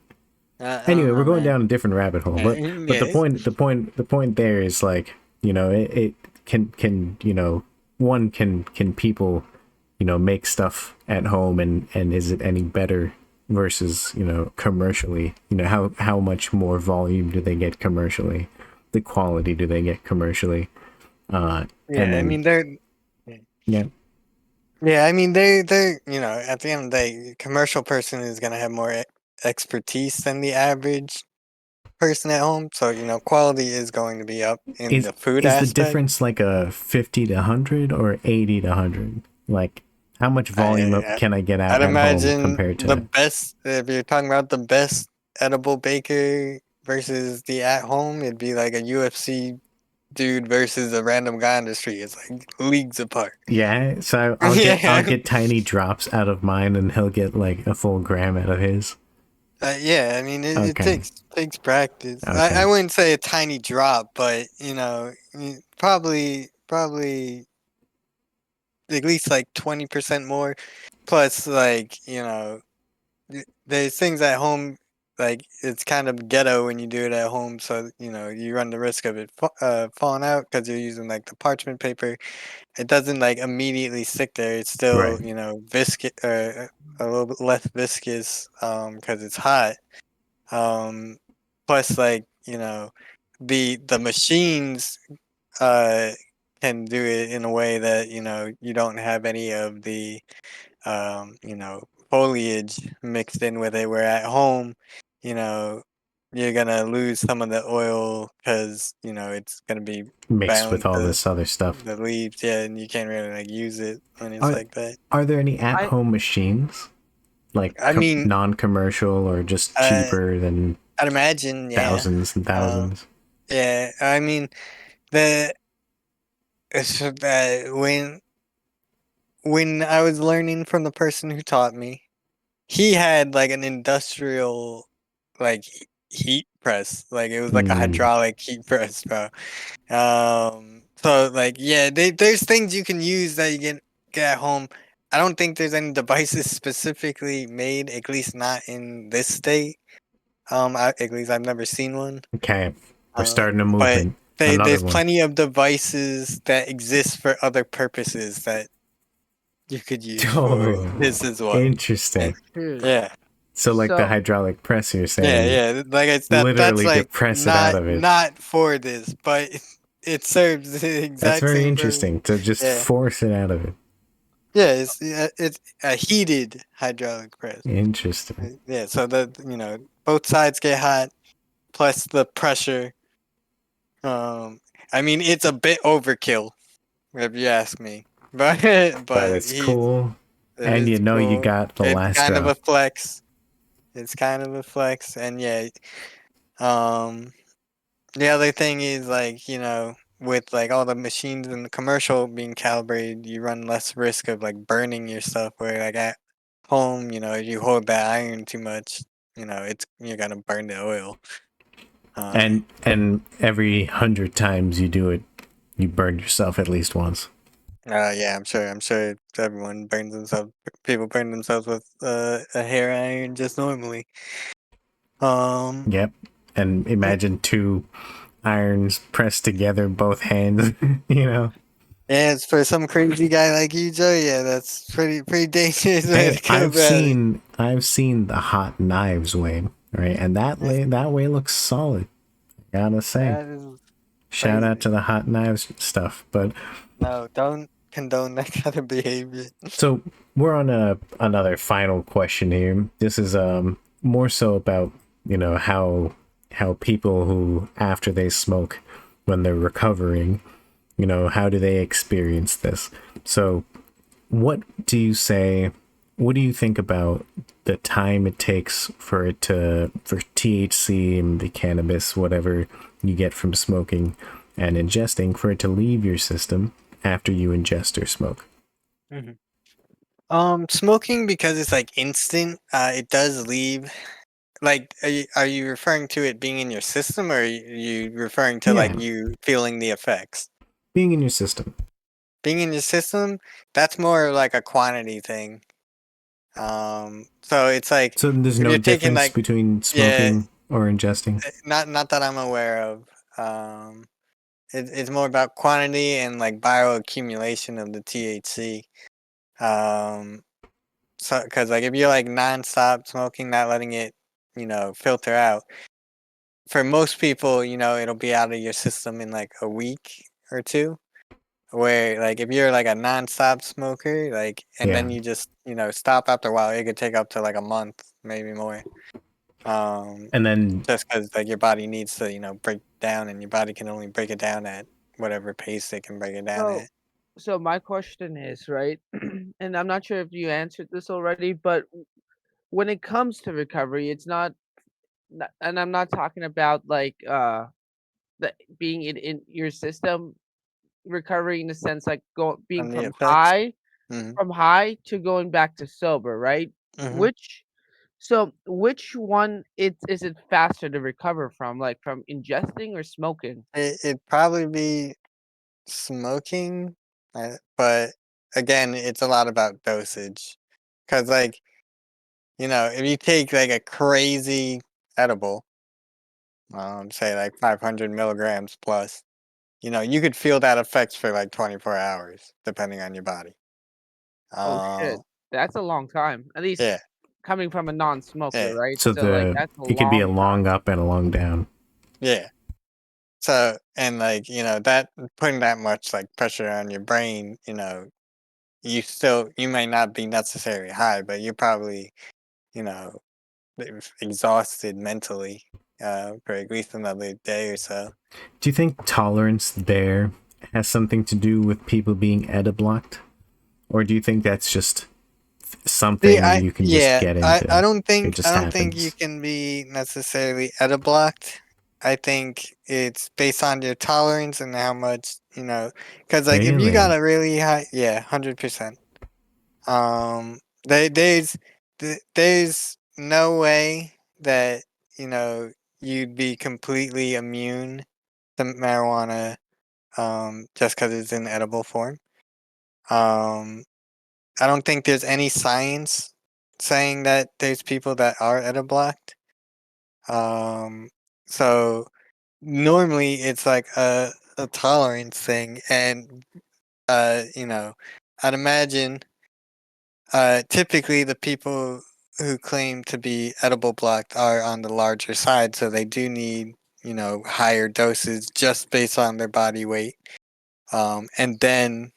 I Anyway, don't we're know, going man. down a different rabbit hole. Yeah, But yeah, the point there is like, you know, it can you know, one can people, you know, make stuff at home, and is it any better versus, you know, commercially? You know, how much more volume do they get commercially? The quality do they get commercially? And yeah. I then mean, they're. yeah, Yeah, I mean, they're at the end of the day, commercial person is gonna have more expertise than the average person at home. So quality is going to be up in is the food is the aspect. difference like a 50 to 100 or 80 to 100? Like how much volume I, can I get out I'd at home imagine compared the to best, if you're talking about the best edible baker versus the at home, it'd be like a UFC dude versus a random guy on the street. It's like leagues apart. yeah, so I'll Yeah. get tiny drops out of mine and he'll get like a full gram out of his. Yeah, I mean, it Okay. takes practice. I Okay. wouldn't say a tiny drop, but probably at least like 20% more. Plus, like there's things at home, like it's kind of ghetto when you do it at home, so you run the risk of it falling out because you're using like the parchment paper. It doesn't like immediately stick there. It's Right. still viscous, a little bit less viscous because it's hot. Um, Plus, like the machines uh can do it in a way that you don't have any of the foliage mixed in with it. Where at home, you know, you're gonna lose some of the oil because it's gonna be Mixed with bound all to this other stuff. the leaves. Yeah, and you can't really like use it when it's Are like that. are there any I at-home machines like I mean, non-commercial or just uh, cheaper than I'd imagine, yeah. thousands and Um, thousands? yeah, I mean the it's when I was learning from the person who taught me, he had like an industrial like heat press. Like it was like a Mm, hydraulic heat press, bro. So like yeah, there's things you can use that you get at home. I don't think there's any devices specifically made, at least not in this state. At least I've never seen one. okay. We're starting a But movement. Another there's one. plenty of devices that exist for other purposes that you could use for Oh, this as well. And interesting. dude. yeah, So like the So hydraulic press you're yeah, saying yeah. Like it's that's literally to like press it out not of it. not for this, but it serves the That's exact very same purpose. interesting to just Yeah, force it out of it. yeah. It's a heated hydraulic press. Interesting. Yeah, so both sides get hot, plus the pressure. I mean it's a bit overkill if you ask me, but But but it's he's cool. it And you is know you cool. got the It's last kind of drop. a flex. It's kind of a flex, and yeah, um, the other thing is like with like all the machines in the commercial being calibrated, you run less risk of like burning your stuff. Where like at home, you hold that iron too much, you're gonna burn the oil. Um, And every 100 times you do it, you burn yourself at least once. yeah, I'm sure everyone burns themselves. People burn themselves with a hair iron just normally. Um, Yep. And yeah, imagine two irons pressed together, both hands, you know. yeah, it's for some crazy guy like you, Joe. Yeah, that's pretty dangerous way Hey, to go about it. I've seen the hot knives way, right? And that way looks solid. Gotta say. That is Shout out crazy. to the hot knives stuff. But No, don't condone that kind of behavior. so we're on another final question here. This is more so about, you know, how people who after they smoke when they're recovering, you know, how do they experience this? So what do you say, what do you think about the time it takes for it to for THC and the cannabis, whatever you get from smoking, and ingesting for it to leave your system after you ingest or smoke? Mhm. Smoking, because it's like instant, it does leave. Like, are you referring to it being in your system, or are you referring to like Yeah, you feeling the effects? being in your system. Being in your system, that's more like a quantity thing. So it's like So there's if no you're taking difference like, between yeah, smoking or ingesting? not that I'm aware of. It's more about quantity and like bioaccumulation of the THC. Um, so because like if you're like nonstop smoking, not letting it, filter out, for most people, it'll be out of your system in like a week or two. Where like if you're like a nonstop smoker, like, and Yeah. then you just stop after a while, it could take up to like a month, maybe more. Um, And then, just because like your body needs to break down, and your body can only break it down at whatever pace it can break it down So at. so my question is, right, and I'm not sure if you answered this already, but when it comes to recovery, it's not, and I'm not talking about like the being in your system recovery in the sense like being From the effects. Mm-hmm. from high to going back to sober, right? Mm-hmm. Which so which one is it faster to recover from, like from ingesting or smoking? It'd probably be smoking, but again, it's a lot about dosage. Because like, if you take like a crazy edible, say like 500 milligrams plus, you could feel that effects for like 24 hours, depending on your body. Oh Uh, shit, that's a long time. At least yeah, coming from a non-smoker, yeah, right? so So like that's a it could be a long long time. up and a long down. yeah. So, and like, that putting that much like pressure on your brain, you may not be necessarily high, but you're probably, you know, exhausted mentally, for at least another day or so. Do you think tolerance there has something to do with people being ediblocked? Or do you think that's just See, something I you can just yeah, get I into? don't It think I just don't think you happens. can be necessarily blocked. I think it's based on your tolerance and how much, because like if you got Really? a really high, yeah, 100%. They, there's no way that you know you'd be completely immune to marijuana, just because it's in edible form. Um, I don't think there's any science saying that there's people that are blocked. Um, so normally it's like a tolerance thing, and I'd imagine typically the people who claim to be edible blocked are on the larger side, so they do need higher doses just based on their body weight. And then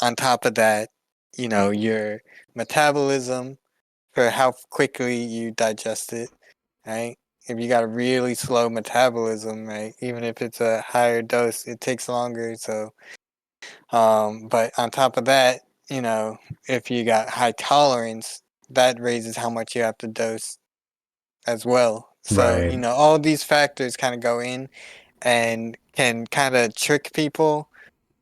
on top of that, your metabolism for how quickly you digest it, right? If you got a really slow metabolism, right, even if it's a higher dose, it takes longer. So, but on top of that, if you got high tolerance, that raises how much you have to dose as well. So, Right. all these factors kind of go in and can kind of trick people,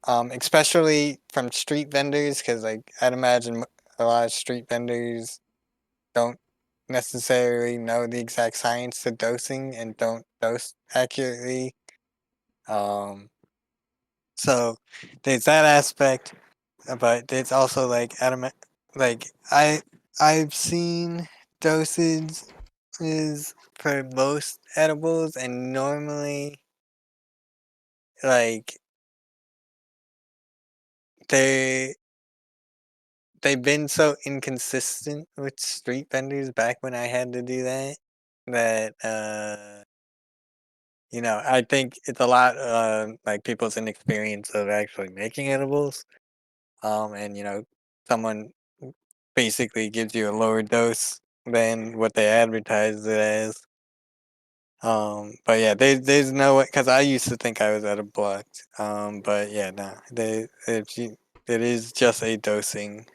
especially from street vendors, because like I'd imagine a lot of street vendors don't necessarily know the exact science to dosing and don't dose accurately. Um, so there's that aspect, but there's also like like I've seen dosages for most edibles, and normally like they they've been so inconsistent with street vendors back when I had to do that, that I think it's a lot like people's inexperience of actually making edibles. And someone basically gives you a lower dose than what they advertised it as. But yeah, there's no way, because I used to think I was at a blocked. But yeah, no, it is just a dosing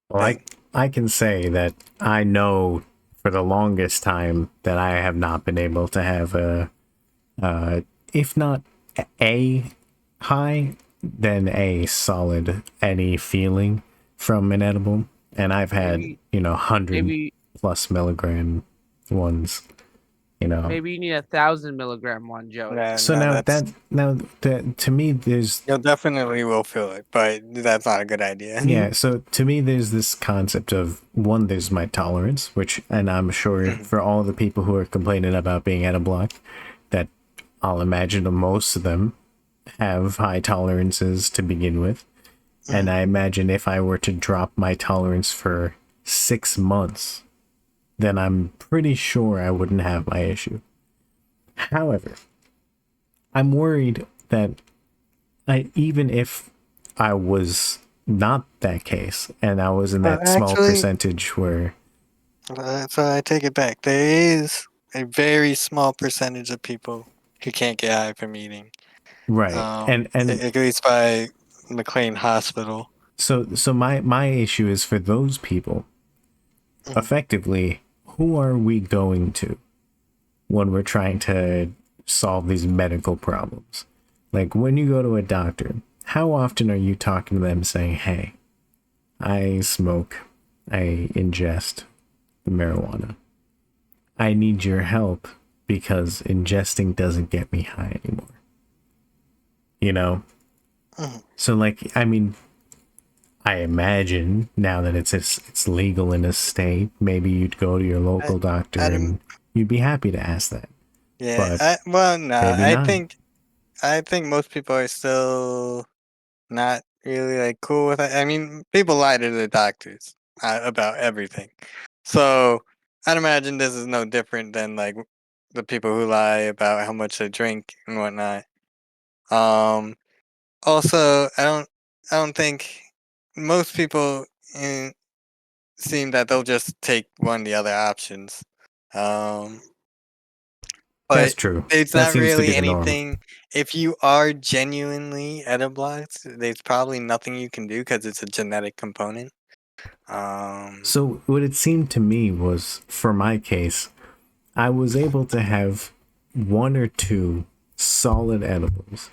Well, thing. I can say that I know for the longest time that I have not been able to have a, if not a high than a solid any feeling from an edible. And I've had, Maybe 100 maybe plus milligram ones, you know. maybe you need 1,000 milligram one, Joey. Yeah, So no, to me, there's, you'll definitely will feel it, but that's not a good idea. yeah, so to me, there's this concept of one, there's my tolerance, which, and I'm sure Mhm, for all the people who are complaining about being at a block, that I'll imagine most of them have high tolerances to begin with. And mhm. I imagine if I were to drop my tolerance for 6 months, then I'm pretty sure I wouldn't have my issue. However, I'm worried that even if I was not that case and I was in that small Actually, percentage where, so I take it back. There is a very small percentage of people who can't get high from eating. right, and At least by McLean Hospital. so my issue is for those people, Mhm. effectively, who are we going to when we're trying to solve these medical problems? Like when you go to a doctor, how often are you talking to them saying, hey, I smoke, I ingest marijuana, I need your help because ingesting doesn't get me high anymore, you know? Mhm. So like, I mean, I imagine now that it's legal in a state, maybe you'd go to your I, local doctor I, and you'd be happy to ask that, yeah. but Well, no. maybe not. I think most people are still not really like cool with it. I mean, people lie to the doctors about everything, so I'd imagine this is no different than like the people who lie about how much they drink and whatnot. Um. Also, I don't think most people seem that they'll just take one of the other options. Um. That's But true. it's That not seems to be really the norm. anything. If you are genuinely at a block, there's probably nothing you can do because it's a genetic component. Um, So what it seemed to me was, for my case, I was able to have one or two solid edibles.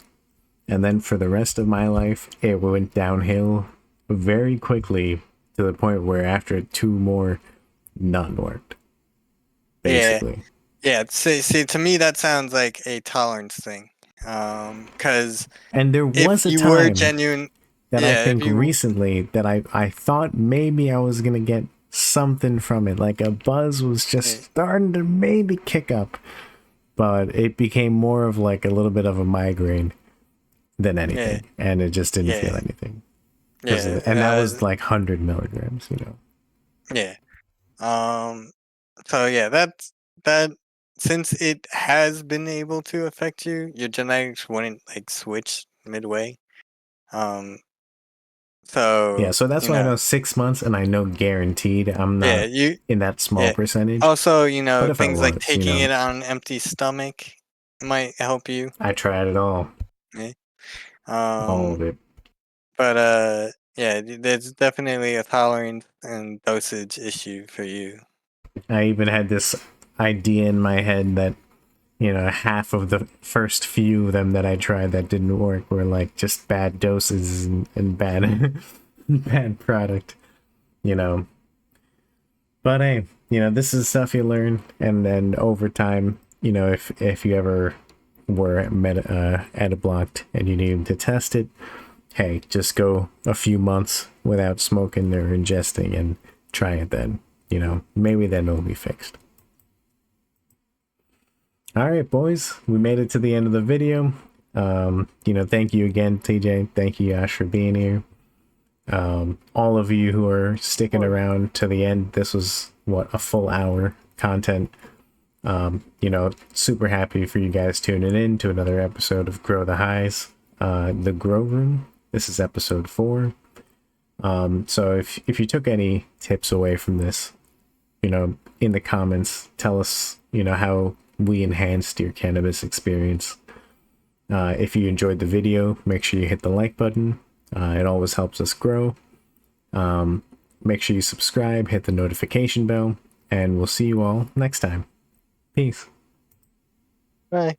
And then for the rest of my life, it went downhill very quickly to the point where after two more, none worked, yeah, basically. yeah. See, to me, that sounds like a tolerance thing. Because And there if was a you were time genuine, that I yeah, if think you, recently that I thought maybe I was going to get something from it. Like a buzz was yeah, just starting to maybe kick up, but it became more of like a little bit of a migraine than yeah, anything. And it just didn't feel yeah, anything. yeah, And that was like 100 milligrams, you know. yeah. Um, so yeah, that. Since it has been able to affect you, your genetics wouldn't like switch midway. Um, Yeah, so, so that's you why I know, know 6 months, and I know guaranteed I'm yeah, not in that small yeah. percentage. Also, But if I things like was, taking it on an empty stomach might help you. I tried it Yeah. all Um, of it. but yeah, there's definitely a tolerance and dosage issue for you. I even had this idea in my head that, half of the first few of them that I tried that didn't work were like just bad doses and bad, bad product, you know. But hey, this is stuff you learn, and then over time, if you ever were at a blocked and you needed to test it, hey, just go a few months without smoking or ingesting and try it then. Maybe then it'll be fixed. All right, boys, we made it to the end of the video. Thank you again, TJ. Thank you, Yash, for being here. All of you who are sticking around to the end, this was a full hour content. Super happy for you guys tuning in to another episode of Grow the Highs, the Grow Room. This is episode 4. So if you took any tips away from this, in the comments, tell us, how we enhanced your cannabis experience. If you enjoyed the video, make sure you hit the like button. It always helps us grow. Make sure you subscribe, hit the notification bell, and we'll see you all next time. Peace. Bye.